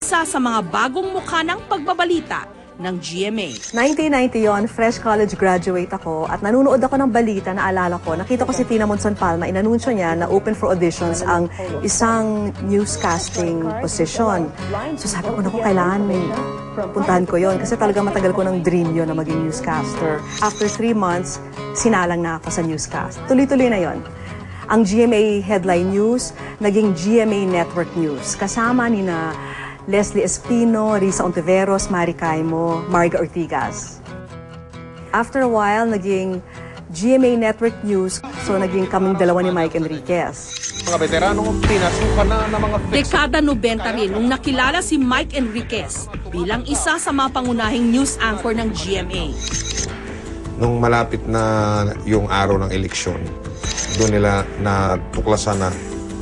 isa sa mga bagong mukha ng pagbabalita ng GMA. 1990 yon, fresh college graduate ako at nanunood ako ng balita, naalala ko, nakita ko si Tina Monson Palma, inanunsyo niya na open for auditions ang isang newscasting position. So sabi ko, naku, kailangan puntahan ko yon kasi talaga matagal ko ng dream yon na maging newscaster. After 3 months, sinalang na ako sa newscast. Tuloy-tuloy na yon. Ang GMA Headline News, naging GMA Network News. Kasama ni na Leslie Espino, Risa Ontiveros, Mari Caimo, Marga Ortigas. After a while, naging GMA Network News, so naging kaming dalawa ni Mike Enriquez. Mga veteranong pinasukan na ng mga Dekada 90 rin nung nakilala si Mike Enriquez bilang isa sa mga pangunahing news anchor ng GMA. Nung malapit na yung araw ng eleksyon, doon nila natuklasan na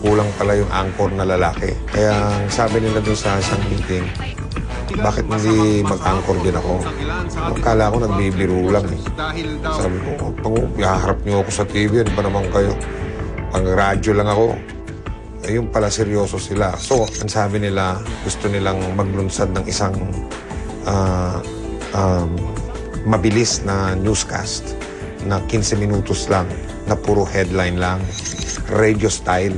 kulang pala yung anchor na lalaki. Kaya sabi nila doon sa isang meeting, bakit hindi mag-anchor din ako? Akala ko nagbibiro lang eh. Sabi ko, ihaharap niyo ako sa TV, ano ba naman kayo? Pang radyo lang ako. Eh, yung pala seryoso sila. So, ang sabi nila, gusto nilang maglunsad ng isang mabilis na newscast na 15 minutos lang, na puro headline lang, radio style.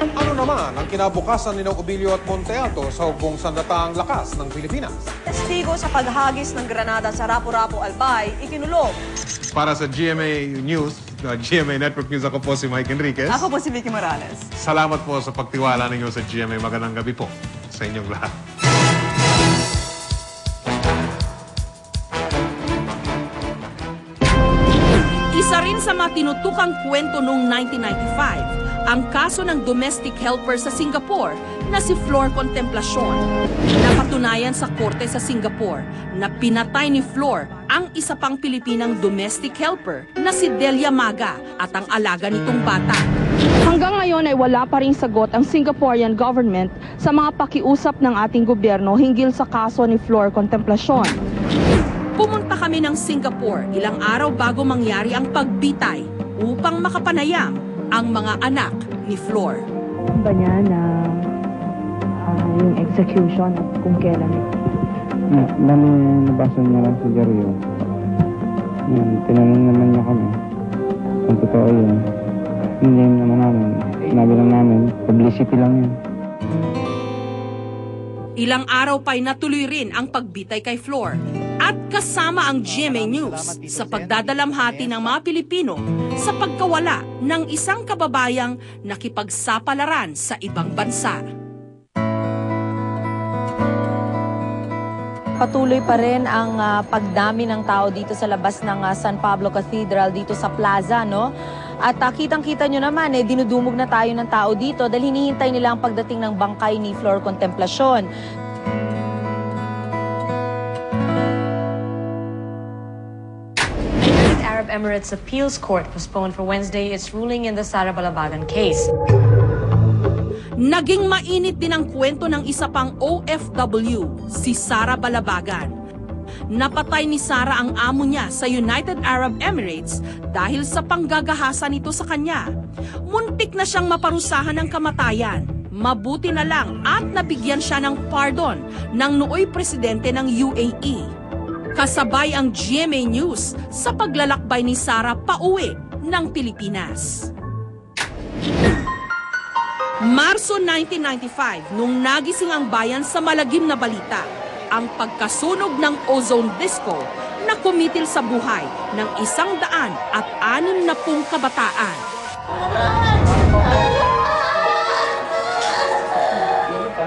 Ano naman ang kinabukasan ni Obilio at Monteato sa hugong sandataang lakas ng Pilipinas? Testigo sa paghagis ng granada sa Rapu-Rapu Albay, ikinulong. Para sa GMA News, GMA Network News, ako po si Mike Enriquez. Ako po si Vicky Morales. Salamat po sa pagtiwala ninyo sa GMA. Magandang gabi po sa inyong lahat. Isa rin sa mga tinutukang kwento noong 1995, ang kaso ng domestic helper sa Singapore na si Flor Contemplacion. Napatunayan sa korte sa Singapore na pinatay ni Flor ang isa pang Pilipinang domestic helper na si Delia Maga at ang alaga nitong bata. Hanggang ngayon ay wala pa ring sagot ang Singaporean government sa mga pakiusap ng ating gobyerno hinggil sa kaso ni Flor Contemplacion. Pumunta kami ng Singapore ilang araw bago mangyari ang pagbitay upang makapanayam ang mga anak ni Flor. Alam ba niya na yung execution at kung kailan ito? Dami nabasa niya lang sa diaryo. Tinanong naman niya kami kung totoo yun. Hindi naman namin. Sinabi lang namin, publicity lang yun. Ilang araw pa'y natuloy rin ang pagbitay kay Flor at kasama ang GMA News sa pagdadalamhati ng mga Pilipino sa pagkawala ng isang kababayang nakipagsapalaran sa ibang bansa. Patuloy pa rin ang pagdami ng tao dito sa labas ng San Pablo Cathedral dito sa plaza, no? At kitang-kita nyo naman, dinudumog na tayo ng tao dito dahil hinihintay nila ang pagdating ng bangkay ni Flor Contemplacion. The Arab Emirates Appeals Court postponed for Wednesday its ruling in the Sara Balabagan case. Naging mainit din ang kwento ng isa pang OFW, si Sara Balabagan. Napatay ni Sara ang amo niya sa United Arab Emirates dahil sa panggagahasa nito sa kanya. Muntik na siyang maparusahan ng kamatayan. Mabuti na lang at nabigyan siya ng pardon ng nooy presidente ng UAE. Kasabay ang GMA News sa paglalakbay ni Sara pauwi ng Pilipinas. Marso 1995, nung nagising ang bayan sa malagim na balita, ang pagkasunog ng ozone disco na kumitil sa buhay ng 160 kabataan.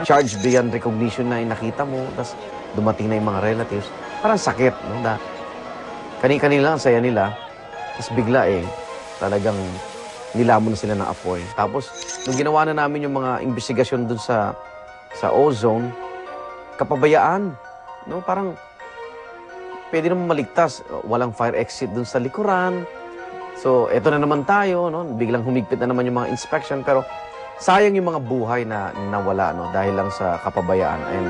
Charge beyond recognition na nakita mo, tapos dumating na yung mga relatives. Parang sakit, no? Kani-kanila ang saya nila, tapos bigla talagang nilamon sila ng apoy. Tapos, nung ginawa na namin yung mga investigasyon dun sa ozone, kapabayaan, no? Parang pwede naman maligtas. Walang fire exit dun sa likuran. So, eto na naman tayo, no? Biglang humigpit na naman yung mga inspection. Pero, sayang yung mga buhay na nawala, no? Dahil lang sa kapabayaan. And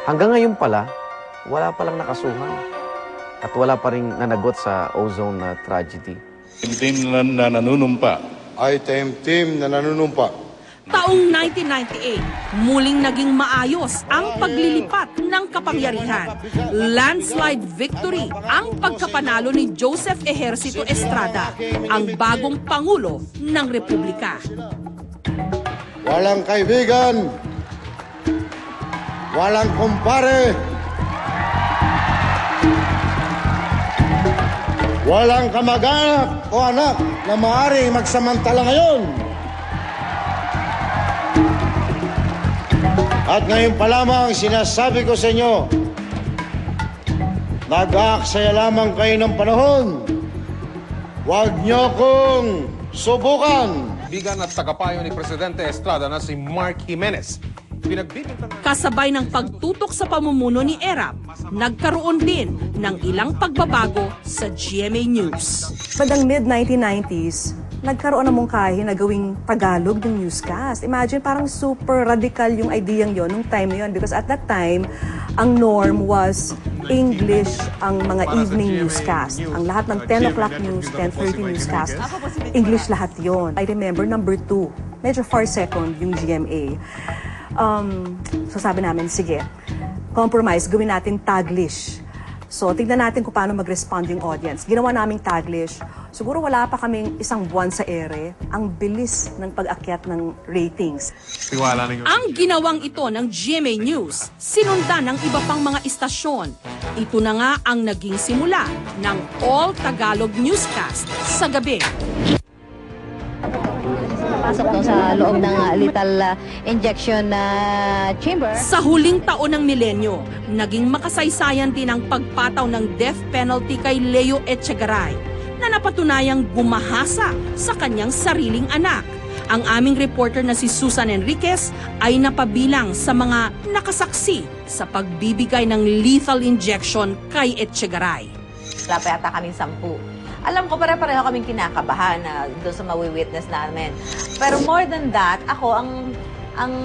hanggang ngayon pala, wala palang nakasuhan. At wala pa rin nanagot sa ozone tragedy. Team na nanunumpa. Team na nanunumpa. Taong 1998, muling naging maayos ang paglilipat ng kapangyarihan. Landslide victory ang pagkapanalo ni Joseph Ejercito Estrada, ang bagong Pangulo ng Republika. Walang kaibigan, walang kumpare, walang kamag-anak o anak na maaaring magsamantala ngayon. At ngayon pa lamang sinasabi ko sa inyo, nag-aaksaya lamang kayo ng panahon. Huwag niyo kong subukan. Bigan at tagapayo ni Presidente Estrada na si Mark Jimenez. Kasabay ng pagtutok sa pamumuno ni Erap, nagkaroon din ng ilang pagbabago sa GMA News. Bandang mid-1990s, nagkaroon ng mungkahi na gawing Tagalog yung newscast. Imagine, parang super radical yung ideyang yon nung time na yun. Because at that time, ang norm was English ang mga evening newscast. Ang lahat ng 10 o'clock news, 10:30 newscast, English lahat yon. I remember number 2, medyo far second yung GMA. So sabi namin, sige, compromise, gawin natin Taglish. So, tignan natin kung paano mag-respond yung audience. Ginawa naming Taglish. Siguro wala pa kaming isang buwan sa ere. Ang bilis ng pag-akyat ng ratings. Ang ginawang ito ng GMA News, sinundan ng iba pang mga istasyon. Ito na nga ang naging simula ng All Tagalog Newscast sa gabi. Pasok sa loob ng lethal injection chamber. Sa huling taon ng milenyo, naging makasaysayan din ang pagpataw ng death penalty kay Leo Echegaray na napatunayang gumahasa sa kanyang sariling anak. Ang aming reporter na si Susan Enriquez ay napabilang sa mga nakasaksi sa pagbibigay ng lethal injection kay Echegaray. Wala pa yata kaming 10. Alam ko, pare-pareho kaming kinakabahan na doon sa mawi-witness namin. Pero more than that, ako, ang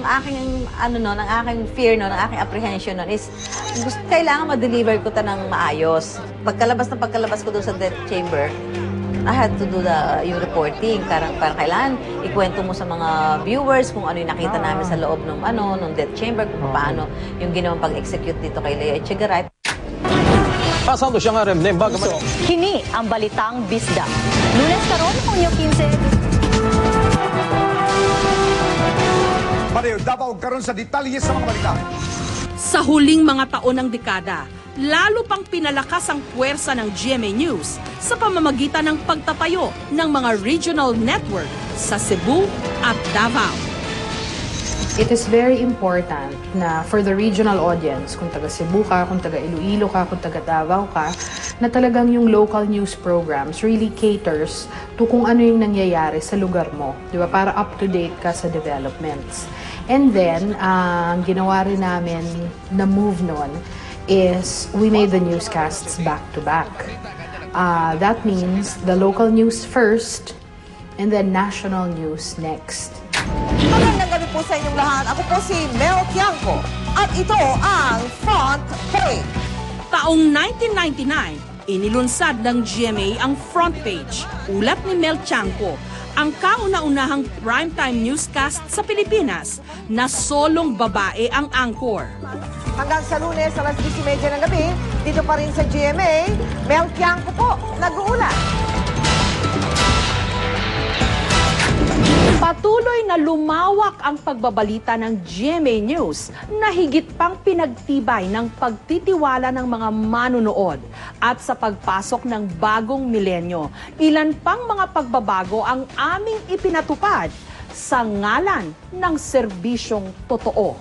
aking, ang aking fear ang aking apprehension is, kailangan ma-deliver ko ta ng maayos. Pagkalabas ko doon sa death chamber, I had to do yung reporting. Parang kailangan ikwento mo sa mga viewers kung ano yung nakita namin sa loob ng death chamber, kung paano yung ginawang pag-execute dito kay Leo Echegaray. Pasando siya nga rin, Kini ang Balitang Bisda. Lunes karon, Hunyo 15. Pareho, Davao karon sa detalye sa mga balita. Sa huling mga taon ng dekada, lalo pang pinalakas ang puwersa ng GMA News sa pamamagitan ng pagtatayo ng mga regional network sa Cebu at Davao. It is very important na for the regional audience, kung taga Cebu ka, kung taga Iloilo ka, kung taga Davao ka, na talagang yung local news programs really caters to kung ano yung nangyayari sa lugar mo, di ba? Para up-to-date ka sa developments. And then, ang ginawa rin namin na move nun is we made the newscasts back-to-back. That means the local news first and then national news next. Magandang gabi po sa inyong lahat. Ako po si Mel Tiangco at ito ang Front Page. Taong 1999, inilunsad ng GMA ang Front Page. Ulat ni Mel Tiangco, ang kauna-unahang primetime newscast sa Pilipinas na solong babae ang anchor. Hanggang sa Lunes, alas 10:30 ng gabi, dito pa rin sa GMA, Mel Tiangco po, nag-uulat. Patuloy na lumawak ang pagbabalita ng GMA News na higit pang pinagtibay ng pagtitiwala ng mga manunood. At sa pagpasok ng bagong milenyo, ilan pang mga pagbabago ang aming ipinatupad sa ngalan ng serbisyong totoo.